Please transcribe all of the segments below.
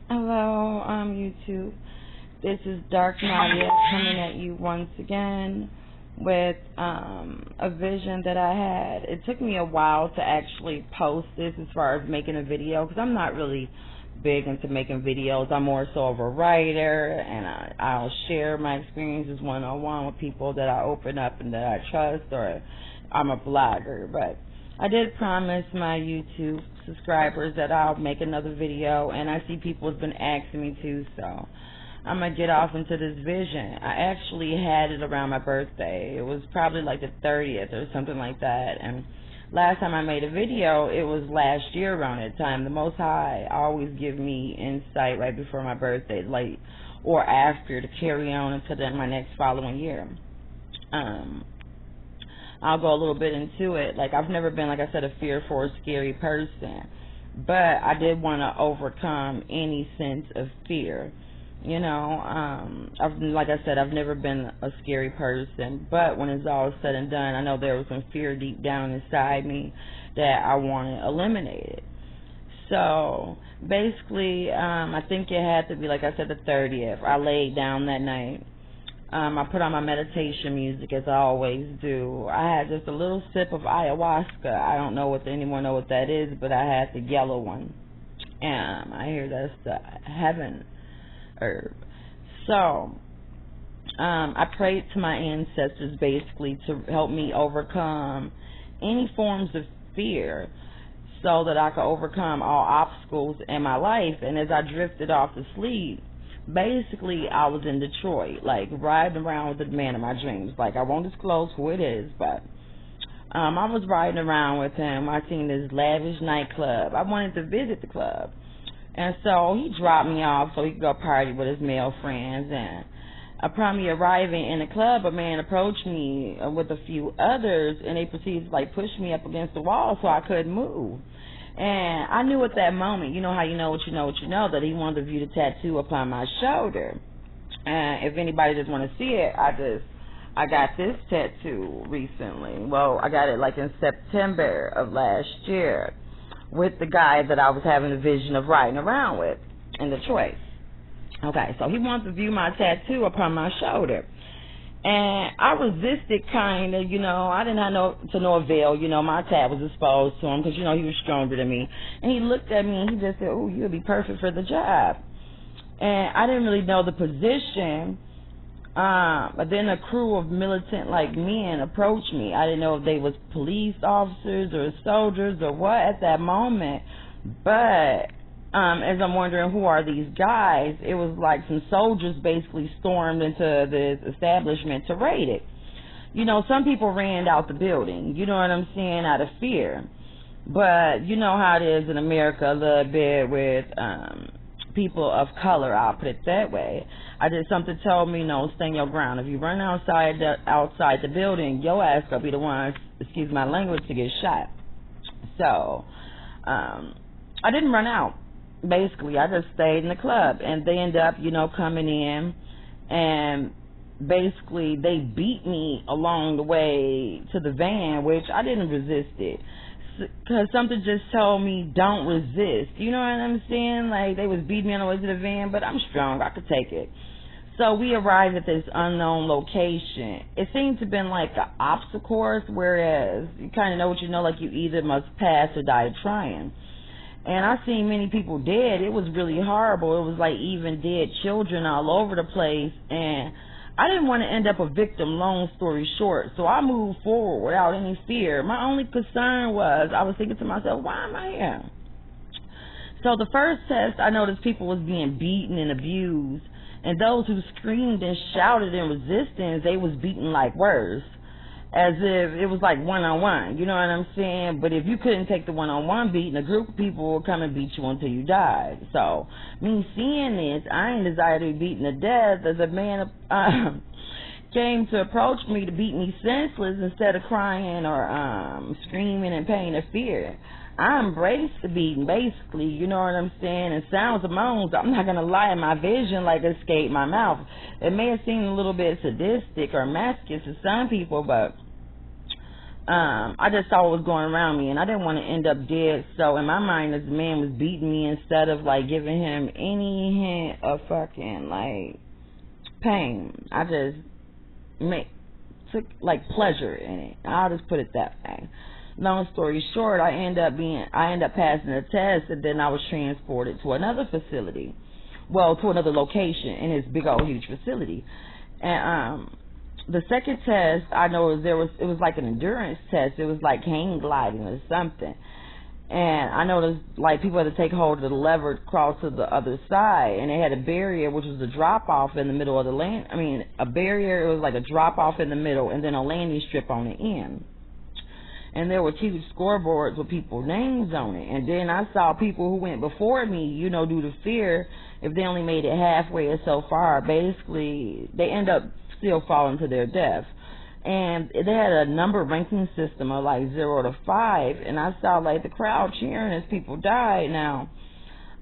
Hello, YouTube. This is Dark Nadia coming at you once again with a vision that I had. It took me a while to actually post this as far as making a video because I'm not really big into making videos. I'm more so of a writer, and I'll share my experiences one-on-one with people that I open up and that I trust, or I'm a blogger. But I did promise my YouTube subscribers that I'll make another video, and I see people have been asking me to, so I'm going to get off into this vision. I actually had it around my birthday. It was probably like the 30th or something like that, and last time I made a video, it was last year around that time. The Most High always give me insight right before my birthday, like, or after, to carry on into my next following year. I'll go a little bit into it. Like, I've never been, like I said, a fearful or scary person, but I did want to overcome any sense of fear. You know, like I said, I've never been a scary person, but when it's all said and done, I know there was some fear deep down inside me that I wanted eliminated. So, basically, I think it had to be, like I said, the 30th. I laid down that night. I put on my meditation music, as I always do. I had just a little sip of ayahuasca. I don't know if anyone know what that is, but I had the yellow one. And I hear that's the heaven herb. So, I prayed to my ancestors, basically, to help me overcome any forms of fear so that I could overcome all obstacles in my life. And as I drifted off to sleep, basically, I was in Detroit, like, riding around with the man of my dreams. Like, I won't disclose who it is, but I was riding around with him. I seen this lavish nightclub. I wanted to visit the club. And so he dropped me off so he could go party with his male friends. And upon me arriving in the club, a man approached me with a few others, and they proceeded to, like, push me up against the wall so I couldn't move. And I knew at that moment, you know how you know what you know what you know, that he wanted to view the tattoo upon my shoulder. And if anybody just want to see it, I got this tattoo recently. Well, I got it like in September of last year with the guy that I was having a vision of riding around with in Detroit. Okay, so he wanted to view my tattoo upon my shoulder. And I resisted, kind of, you know. I didn't have to no avail, you know. My tat was exposed to him because, you know, he was stronger than me. And he looked at me and he just said, "Oh, you'll be perfect for the job." And I didn't really know the position. But then a crew of militant, like, men approached me. I didn't know if they was police officers or soldiers or what at that moment. But as I'm wondering who are these guys, it was like some soldiers basically stormed into this establishment to raid it. You know, some people ran out the building, you know what I'm saying, out of fear. But you know how it is in America a little bit with people of color, I'll put it that way. I did something told me, no, stand your ground. If you run outside the building, your ass gonna be the one, excuse my language, to get shot. So, I didn't run out. Basically, I just stayed in the club, and they ended up, you know, coming in, and basically they beat me along the way to the van, which I didn't resist it, because something just told me don't resist. You know what I'm saying? Like, they was beating me on the way to the van, but I'm strong. I could take it. So we arrived at this unknown location. It seemed to have been like an obstacle course, whereas you kind of know what you know, like you either must pass or die trying. And I seen many people dead. It was really horrible. It was like even dead children all over the place. And I didn't want to end up a victim, long story short. So I moved forward without any fear. My only concern was, I was thinking to myself, why am I here? So the first test, I noticed people was being beaten and abused. And those who screamed and shouted in resistance, they was beaten like worse, as if it was like one-on-one, you know what I'm saying? But if you couldn't take the one-on-one beating, a group of people would come and beat you until you died. So, me seeing this, I ain't desired to be beaten to death, as a man came to approach me to beat me senseless instead of crying or screaming in pain or fear. I embraced the beating, basically, you know what I'm saying, and sounds of moans, I'm not going to lie, my vision like escaped my mouth. It may have seemed a little bit sadistic or masochist to some people, but I just saw what was going around me, and I didn't want to end up dead. So in my mind, this man was beating me instead of like giving him any hint of fucking like pain. I just took like pleasure in it. I'll just put it that way. Long story short, I end up passing the test, and then I was transported to another facility, well, to another location in his big old huge facility. And the second test, I know it was like an endurance test. It was like hang gliding or something. And I noticed like people had to take hold of the lever to cross to the other side, and they had a barrier, which was a drop off in the middle of the land. I mean, a barrier. It was like a drop off in the middle, and then a landing strip on the end. And there were huge scoreboards with people's names on it. And then I saw people who went before me, you know, due to fear, if they only made it halfway or so far, basically they end up still falling to their death. And they had a number ranking system of like 0 to 5, and I saw like the crowd cheering as people died. Now,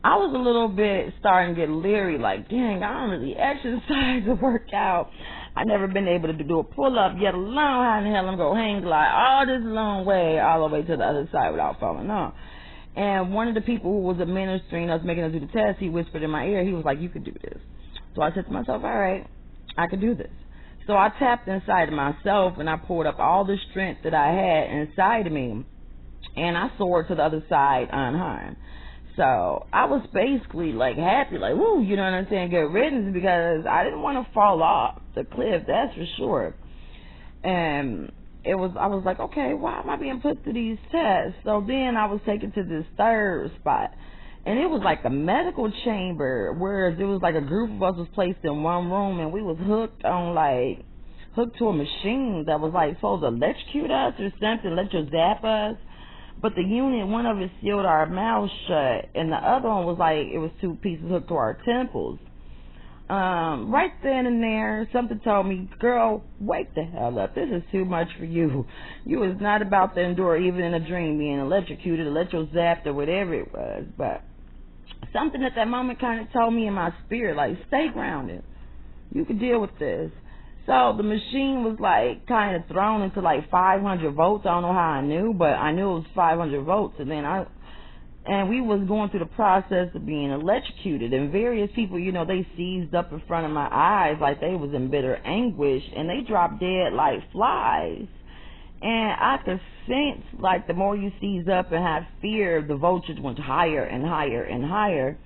I was a little bit starting to get leery, like, dang, I don't really exercise or work out. I've never been able to do a pull-up, yet alone how in the hell I'm going to hang glide all this long way, all the way to the other side without falling off. And one of the people who was administering us, making us do the test, he whispered in my ear, he was like, you could do this. So I said to myself, all right, I could do this. So I tapped inside of myself, and I pulled up all the strength that I had inside of me, and I soared to the other side unharmed. So I was basically like happy, like, woo, you know what I'm saying, get riddance, because I didn't want to fall off the cliff, that's for sure. And I was like, okay, why am I being put through these tests? So then I was taken to this third spot, and it was like a medical chamber, whereas it was like a group of us was placed in one room, and we was hooked to a machine that was like supposed to electrocute us or something, zap us. But the unit, one of it sealed our mouths shut, and the other one was like, it was 2 pieces hooked to our temples. Right then and there, something told me, girl, wake the hell up. This is too much for you. You was not about to endure, even in a dream, being electrocuted, electrozapped, or whatever it was. But something at that moment kind of told me in my spirit, like, stay grounded. You can deal with this. So the machine was like kind of thrown into like 500 volts. I don't know how I knew, but I knew it was 500 volts. And we was going through the process of being electrocuted. And various people, you know, they seized up in front of my eyes like they was in bitter anguish, and they dropped dead like flies. And I could sense like the more you seize up and have fear, the voltage went higher and higher and higher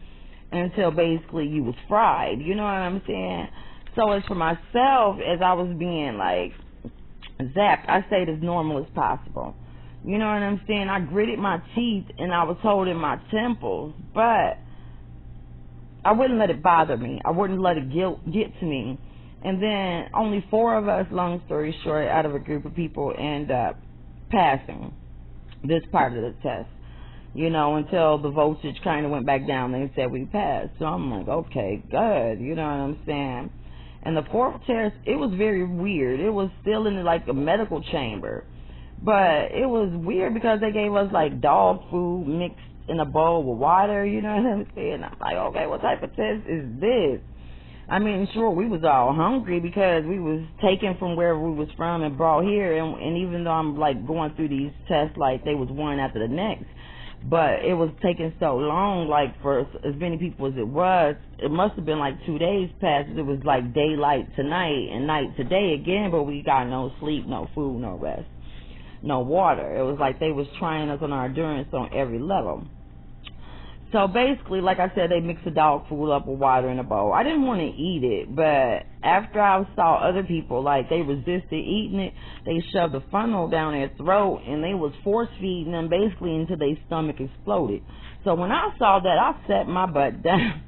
until basically you was fried. You know what I'm saying? So as for myself, as I was being like zapped, I stayed as normal as possible. You know what I'm saying? I gritted my teeth and I was holding my temples, but I wouldn't let it bother me. I wouldn't let it get to me. And then only 4 of us, long story short, out of a group of people end up passing this part of the test. You know, until the voltage kind of went back down, they said we passed. So I'm like, okay, good. You know what I'm saying? And the 4th test, it was very weird. It was still in like a medical chamber. But it was weird because they gave us like dog food mixed in a bowl with water, you know what I'm saying? I'm like, okay, what type of test is this? I mean, sure, we was all hungry because we was taken from wherever we was from and brought here. And even though I'm like going through these tests like they was one after the next, but it was taking so long, like for as many people as it must have been like 2 days past. It was like daylight tonight and night today again, but we got no sleep, no food, no rest, no water. It was like they was trying us on our endurance on every level. So basically, like I said, they mixed the dog food up with water in a bowl. I didn't want to eat it, but after I saw other people, like, they resisted eating it, they shoved a funnel down their throat, and they was force-feeding them basically until their stomach exploded. So when I saw that, I sat my butt down.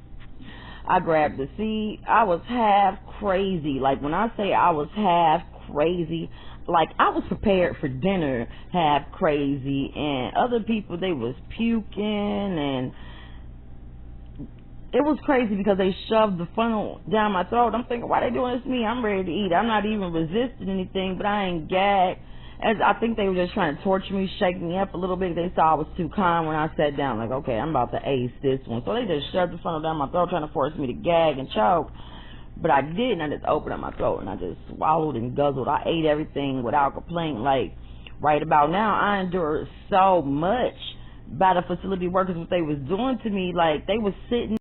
I grabbed the seat. I was half crazy. Like, when I say I was half crazy, like, I was prepared for dinner half crazy, and other people, they was puking, and it was crazy because they shoved the funnel down my throat. I'm thinking, why they doing this to me? I'm ready to eat. I'm not even resisting anything, but I ain't gagged. As I think they were just trying to torture me, shake me up a little bit. They saw I was too calm when I sat down. Like, okay, I'm about to ace this one. So they just shoved the funnel down my throat, trying to force me to gag and choke. But I didn't. I just opened up my throat and I just swallowed and guzzled. I ate everything without complaint. Like, Right about now, I endured so much by the facility workers, what they was doing to me. Like, they was sitting